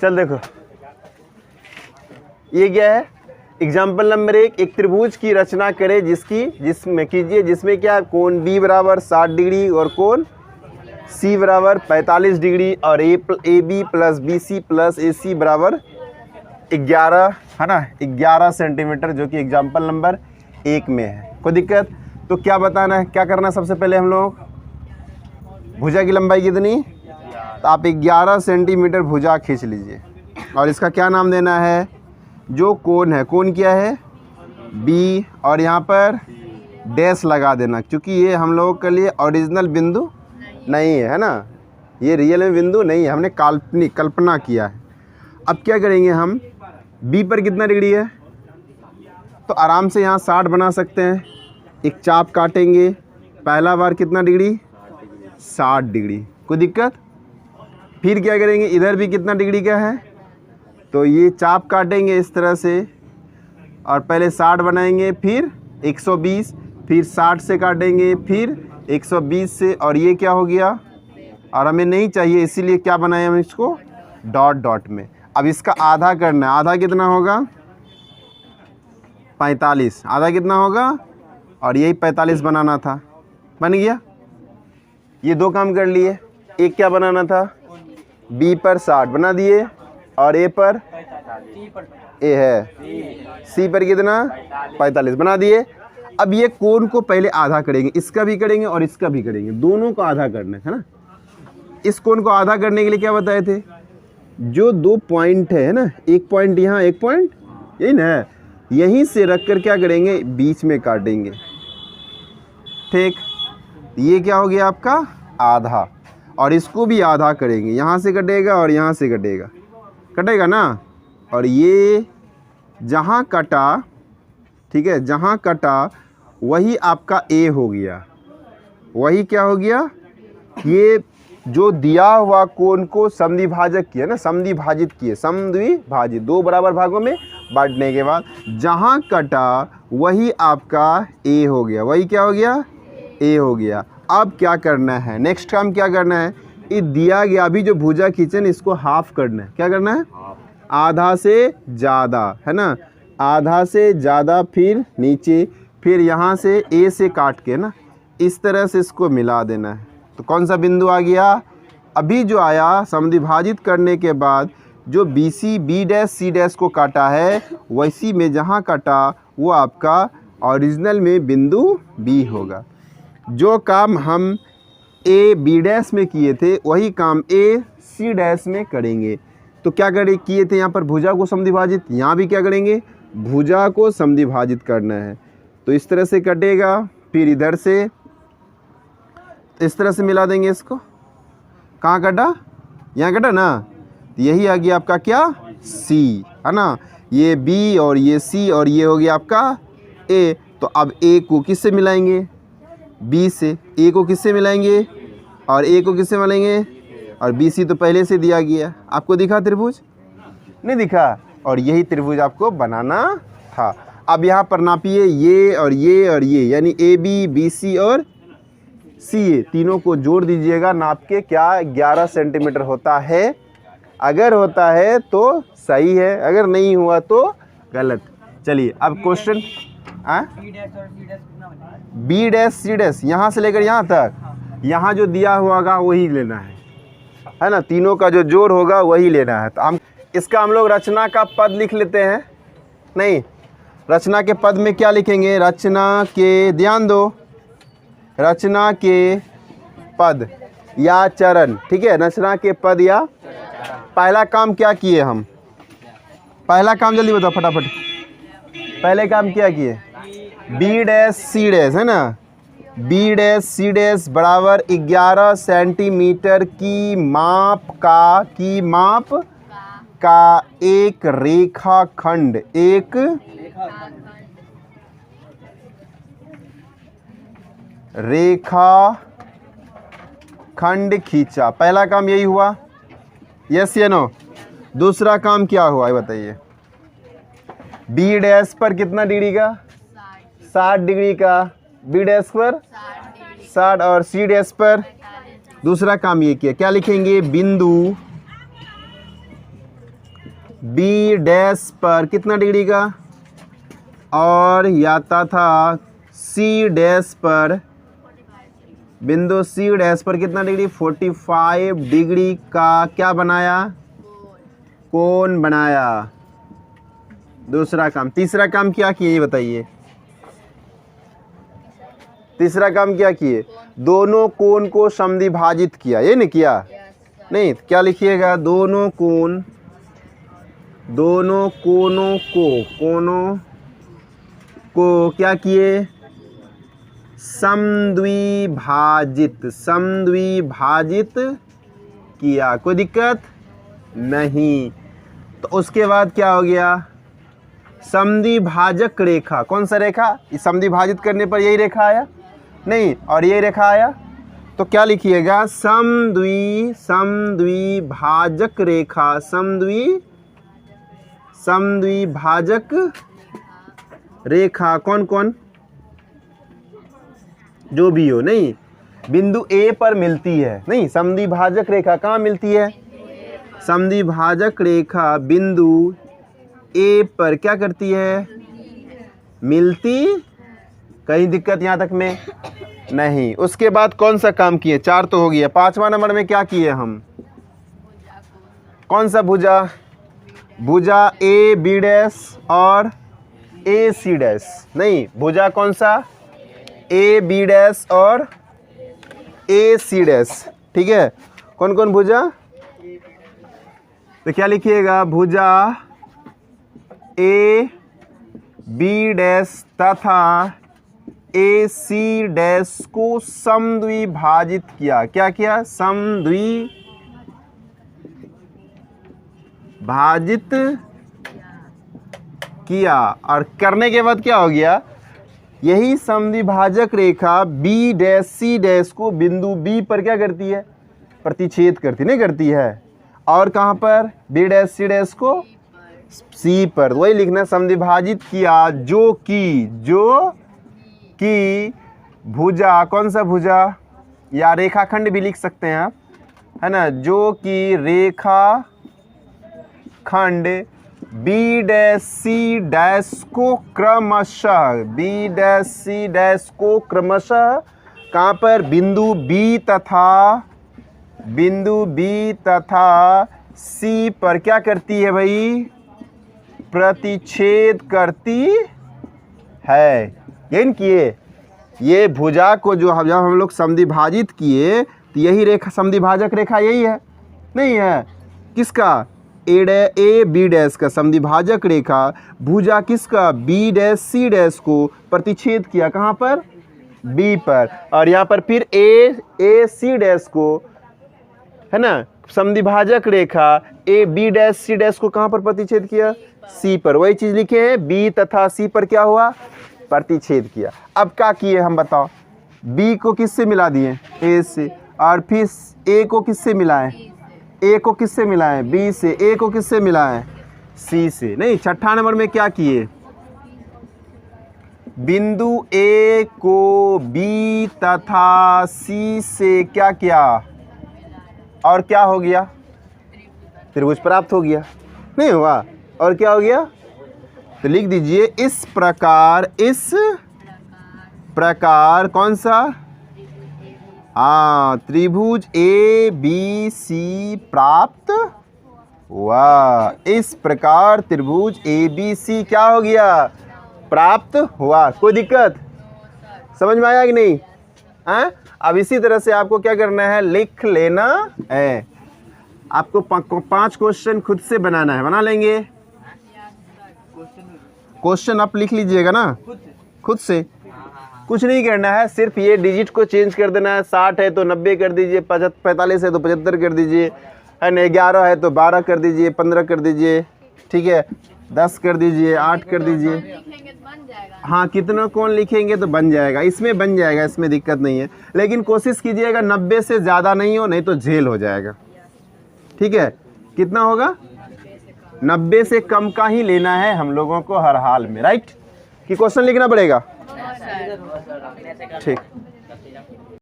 चल देखो ये क्या है, एग्जाम्पल नंबर 1, एक त्रिभुज की रचना करें जिसमें क्या कोण बी बराबर 60 डिग्री और कोण सी बराबर 45 डिग्री और A B plus B C plus A C बराबर 11 है ना, 11 सेंटीमीटर, जो कि एग्जाम्पल नंबर 1 में है। कोई दिक्कत? तो क्या बताना है, क्या करना है सबसे पहले हम लोग, भुजा की लंबाई कितनी, तो आप 11 सेंटीमीटर भुजा खींच लीजिए और इसका क्या नाम देना है, जो कोण है, कोण क्या है बी, और यहाँ पर डैश लगा देना क्योंकि ये हम लोगों के लिए ओरिजिनल बिंदु नहीं है ना, ये रियल में बिंदु नहीं है, हमने काल्पनिक कल्पना किया है। अब क्या करेंगे हम, बी पर कितना डिग्री है, तो आराम से यहाँ 60 बना सकते हैं। एक चाप काटेंगे, पहला बार कितना डिग्री 60 डिग्री, कोई दिक्कत? फिर क्या करेंगे, इधर भी कितना डिग्री का है, तो ये चाप काटेंगे इस तरह से और पहले 60 बनाएंगे, फिर 120, फिर 60 से काटेंगे, फिर 120 से, और ये क्या हो गया, और हमें नहीं चाहिए इसीलिए क्या बनाए हम इसको डॉट डॉट में। अब इसका आधा करना है, आधा कितना होगा 45, आधा कितना होगा, और यही 45 बनाना था, बन गया। ये दो काम कर लिए, एक क्या बनाना था, बी पर 60 बना दिए और ए पर ए है सी पर कितना 45 बना दिए। अब ये कोण को पहले आधा करेंगे, इसका भी करेंगे और इसका भी करेंगे, दोनों को आधा करना है ना। इस कोण को आधा करने के लिए क्या बताए थे, जो 2 पॉइंट है ना, एक पॉइंट यहाँ एक पॉइंट यही ना, यहीं से रख कर क्या करेंगे बीच में काटेंगे, ठीक। ये क्या हो गया आपका आधा, और इसको भी आधा करेंगे, यहाँ से कटेगा और यहाँ से कटेगा, कटेगा ना, और ये जहाँ कटा, ठीक है, जहाँ कटा वही आपका ए हो गया, वही क्या हो गया, ये जो दिया हुआ कोण को समद्विभाजक किया ना, समद्विभाजित किए, समद्विभाजित, 2 बराबर भागों में बांटने के बाद जहाँ कटा वही आपका ए हो गया, वही क्या हो गया ए हो गया। अब क्या करना है, नेक्स्ट काम क्या करना है, ये दिया गया अभी जो भुजा खींचे ना इसको हाफ करना है, क्या करना है आधा से ज़्यादा, है ना, आधा से ज़्यादा, फिर नीचे, फिर यहाँ से ए से काट के ना इस तरह से इसको मिला देना है। तो कौन सा बिंदु आ गया, अभी जो आया समद्विभाजित करने के बाद जो B C B dash C dash को काटा है, वैसी में जहाँ काटा वो आपका ओरिजिनल में बिंदु बी होगा। जो काम हम ए बी डैश में किए थे वही काम ए सी डैश में करेंगे। तो क्या किए थे यहाँ पर भुजा को समद्विभाजित, यहाँ भी क्या करेंगे भुजा को समद्विभाजित करना है। तो इस तरह से कटेगा, फिर इधर से इस तरह से मिला देंगे इसको, कहाँ कटा, यहाँ कटा ना, तो यही आ गया आपका क्या सी, है ना, ये बी और ये सी और ये हो गया आपका ए। तो अब ए को किससे मिलाएंगे, बी से, ए को किससे मिलाएंगे और ए को किससे मिलाएंगे, और बी सी तो पहले से दिया गया, आपको दिखा त्रिभुज, नहीं दिखा, और यही त्रिभुज आपको बनाना था। अब यहाँ पर नापिए ये और ये और ये, यानी ए बी बी सी और सी ए तीनों को जोड़ दीजिएगा नाप के, क्या 11 सेंटीमीटर होता है। अगर होता है तो सही है, अगर नहीं हुआ तो गलत। चलिए अब question, B dash C dash यहाँ से लेकर यहाँ तक, यहाँ जो दिया होगा वही लेना है ना, तीनों का जो जोड़ होगा वही लेना है। तो हम इसका हम लोग रचना का पद लिख लेते हैं, नहीं रचना के पद में क्या लिखेंगे, रचना के, ध्यान दो, रचना के पद या चरण, ठीक है, रचना के पद या, पहला काम क्या किए हम, पहला काम जल्दी बताओ फटाफट, पहले काम क्या किए, बी डैश सी डैश, है ना, बी डैश सी डैश बराबर 11 सेंटीमीटर की माप का एक रेखाखंड, एक रेखाखंड खींचा। पहला काम यही हुआ, यस या नो। दूसरा काम क्या हुआ ये बताइए, बी डैश पर कितना डिग्री का 60 डिग्री का, बी डैश पर 60 और सी डैश पर, दूसरा काम ये किया, क्या लिखेंगे, बिंदु बी डैश पर कितना डिग्री का, और आता था सी डैश पर, बिंदु सी डैश पर कितना डिग्री, 45 डिग्री का क्या बनाया, कोण बनाया। दूसरा काम। तीसरा काम क्या किए ये बताइए, तीसरा काम क्या किए, दोनों कोण को समद्विभाजित किया, ये नहीं किया, नहीं क्या लिखिएगा, दोनों कोणों को क्या किए, समद्विभाजित किया, कोई दिक्कत नहीं। तो उसके बाद क्या हो गया, समद्विभाजक रेखा, कौन सा रेखा, इस समद्विभाजित करने पर यही रेखा आया, नहीं, और ये रेखा आया, तो क्या लिखिएगा, समद्विभाजक रेखा, समद्विभाजक रेखा कौन कौन, जो भी हो, नहीं बिंदु ए पर मिलती है, नहीं समद्विभाजक रेखा कहाँ मिलती है, समद्विभाजक रेखा बिंदु ए पर क्या करती है, मिलती, कहीं दिक्कत यहाँ तक में नहीं। उसके बाद कौन सा काम किए, 4 तो हो गया, 5वां नंबर में क्या किए हम, कौन सा भुजा, भुजा ए बी डैश और ए सी डैश, नहीं भुजा कौन सा, ए बी डैश और ए सी डैश, ठीक है, कौन कौन भुजा, तो क्या लिखिएगा, भुजा ए बी डैश तथा ए सी डैश को समद्विभाजित किया, क्या किया, समद्विभाजित किया, और करने के बाद क्या हो गया, यही समद्विभाजक रेखा बी डैश सी डैश को बिंदु बी पर क्या करती है, प्रतिच्छेद करती, नहीं करती है, और कहाँ पर, बी डैश सी डैश को सी पर, वही लिखना, समद्विभाजित किया, जो कि भुजा, कौन सा भुजा, या रेखाखंड भी लिख सकते हैं आप, है ना, जो कि रेखाखंड बी डैश सी डैश को क्रमशः, बी डैश सी डैश को क्रमशः कहाँ पर, बिंदु बी तथा सी पर क्या करती है भाई, प्रतिच्छेद करती है। यही किए, ये भुजा को जो जब हम लोग समद्विभाजित किए तो यही रेखा, समद्विभाजक रेखा यही है, नहीं है, किसका, ए बी डैश का समद्विभाजक रेखा, भुजा किसका, बी डैश सी डैश को प्रतिच्छेद किया, कहाँ पर, बी पर, और यहाँ पर फिर ए सी डैश को, है ना, समद्विभाजक रेखा A B dash C dash को कहाँ पर प्रतिच्छेद किया, सी पर, वही चीज लिखे हैं, बी तथा सी पर क्या हुआ, प्रतिच्छेद किया। अब क्या किए हम बताओ, बी को किससे मिला दिए, ए से, और फिर ए को किससे मिलाएं, ए को किससे मिलाएं, बी से, ए को किससे मिलाएं, सी से, नहीं। 6ठा नंबर में क्या किए, बिंदु ए को बी तथा सी से क्या किया, और क्या हो गया, त्रिभुज प्राप्त हो गया, नहीं हुआ, और क्या हो गया, तो लिख दीजिए, इस प्रकार कौन सा, त्रिभुज ए बी सी प्राप्त हुआ, इस प्रकार त्रिभुज ए बी सी क्या हो गया, प्राप्त हुआ। कोई दिक्कत, समझ में आया कि नहीं, हैं? अब इसी तरह से आपको क्या करना है, लिख लेना है, आपको 5 क्वेश्चन खुद से बनाना है, बना लेंगे, क्वेश्चन आप लिख लीजिएगा ना खुद से, कुछ नहीं करना है, सिर्फ ये डिजिट को चेंज कर देना है, 60 है तो 90 कर दीजिए, 45 है तो 75 कर दीजिए, है ना, 11 है तो 12 कर दीजिए, 15 कर दीजिए, ठीक है, 10 कर दीजिए, 8 कर दीजिए, हाँ कितना कौन लिखेंगे तो बन जाएगा, इसमें बन जाएगा, इसमें दिक्कत नहीं है, लेकिन कोशिश कीजिएगा 90 से ज़्यादा नहीं हो, नहीं तो झेल हो जाएगा, ठीक है। कितना होगा, 90 से कम का ही लेना है हम लोगों को हर हाल में, राइट, कि क्वेश्चन लिखना पड़ेगा, ठीक।